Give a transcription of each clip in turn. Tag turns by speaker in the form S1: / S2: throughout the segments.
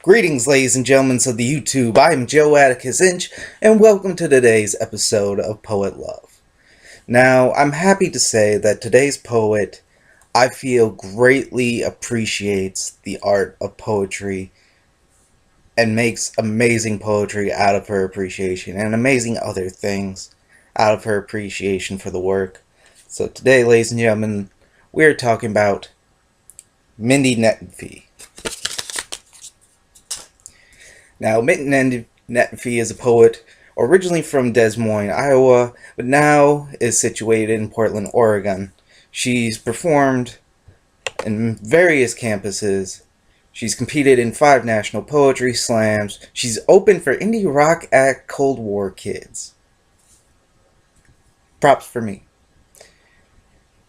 S1: Greetings, ladies and gentlemen of the YouTube. I am Joe Atticus Inch, and welcome to today's episode of Poet Love. Now, I'm happy to say that today's poet, I feel, greatly appreciates the art of poetry and makes amazing poetry out of her appreciation and amazing other things out of her appreciation for the work. So today, ladies and gentlemen, we're talking about Mindy Nettifee. Now, Mindy Nettifee is a poet originally from Des Moines, Iowa, but now is situated in Portland, Oregon. She's performed in various campuses. She's competed in 5 national poetry slams. She's opened for indie rock act Cold War Kids. Props for me.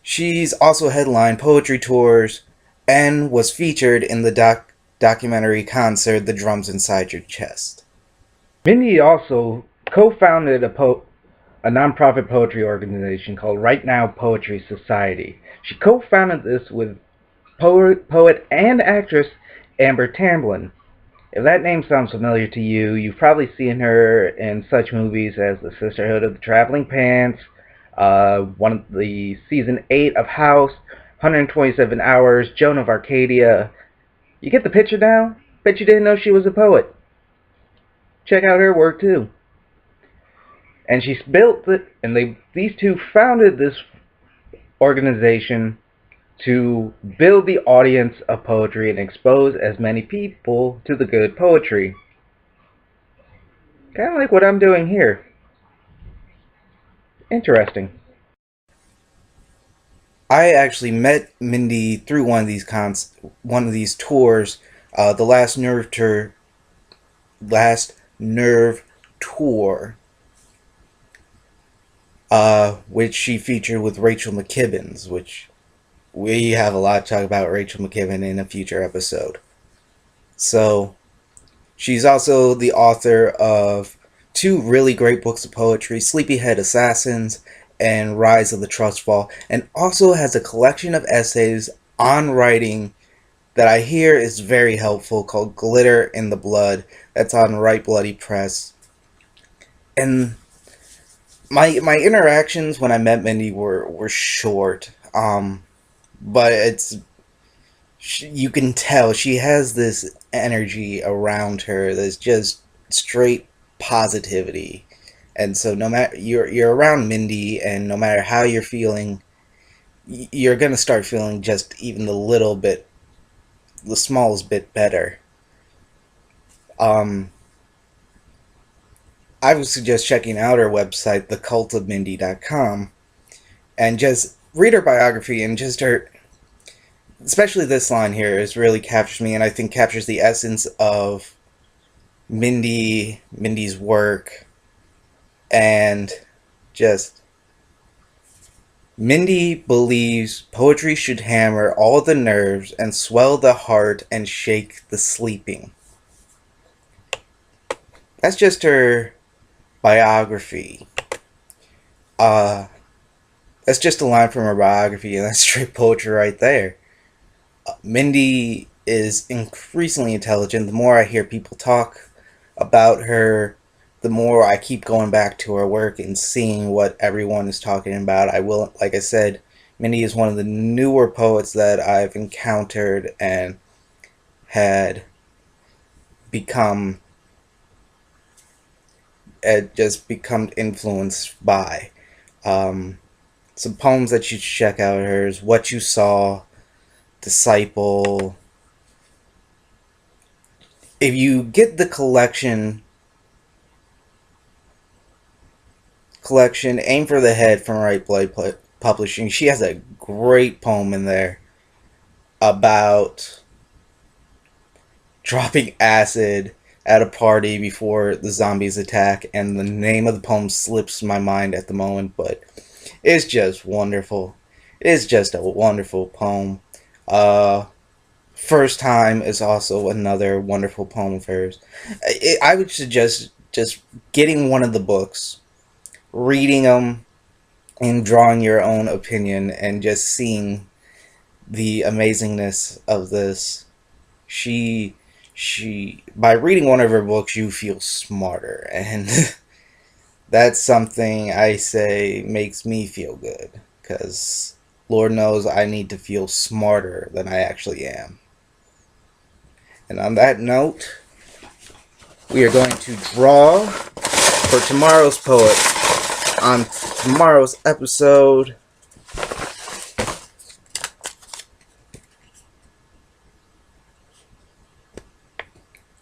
S1: She's also headlined poetry tours and was featured in the documentary concert The Drums Inside Your Chest. Mindy also co-founded a nonprofit poetry organization called Right Now Poetry Society. She co-founded this with poet and actress Amber Tamblyn. If that name sounds familiar to you, you've probably seen her in such movies as The Sisterhood of the Traveling Pants, one of the season 8 of House, 127 Hours, Joan of Arcadia. You get the picture now? Bet you didn't know she was a poet. Check out her work too. And she's built it, and these two founded this organization to build the audience of poetry and expose as many people to the good poetry. Kind of like what I'm doing here. Interesting. I actually met Mindy through one of these tours, the Last Nerve tour, which she featured with Rachel McKibbins, which we have a lot to talk about Rachel McKibben in a future episode. So, she's also the author of 2 really great books of poetry, Sleepyhead Assassins and Rise of the Trust Fall, and also has a collection of essays on writing that I hear is very helpful called Glitter in the Blood. That's on Right Bloody Press. And my interactions when I met Mindy were short. But you can tell she has this energy around her that's just straight positivity. And so no matter you're around Mindy, and no matter how you're feeling, you're gonna start feeling just even the smallest bit better. I would suggest checking out her website, thecultofmindy.com, and just read her biography, and just especially this line here, is really captures me, and I think captures the essence of Mindy's work, and just Mindy believes poetry should hammer all the nerves and swell the heart and shake the sleeping. That's just her biography. That's just a line from her biography, and that's straight poetry right there. Mindy is increasingly intelligent. The more I hear people talk about her, the more I keep going back to her work and seeing what everyone is talking about. Like I said, Mindy is one of the newer poets that I've encountered and had just become influenced by. Some poems that you should check out of hers: What You Saw, Disciple. If you get the collection, Aim for the Head from Right Blood Publishing, she has a great poem in there about dropping acid at a party before the zombies attack, and the name of the poem slips my mind at the moment, but it's just wonderful. It's just a wonderful poem. First Time is also another wonderful poem of hers. I would suggest just getting one of the books, reading them, and drawing your own opinion, and just seeing the amazingness of this. She by reading one of her books, you feel smarter, and that's something I say makes me feel good, because Lord knows I need to feel smarter than I actually am. And on that note, we are going to draw for tomorrow's poet on tomorrow's episode.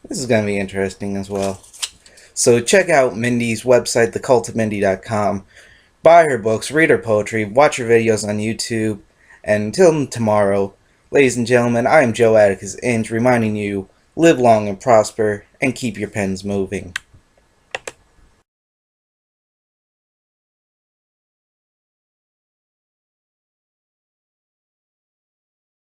S1: This is going to be interesting as well. So check out Mindy's website, thecultofmindy.com. Buy her books, read her poetry, watch her videos on YouTube. And until tomorrow, ladies and gentlemen, I am Joe Atticus Inge, reminding you, live long and prosper, and keep your pens moving.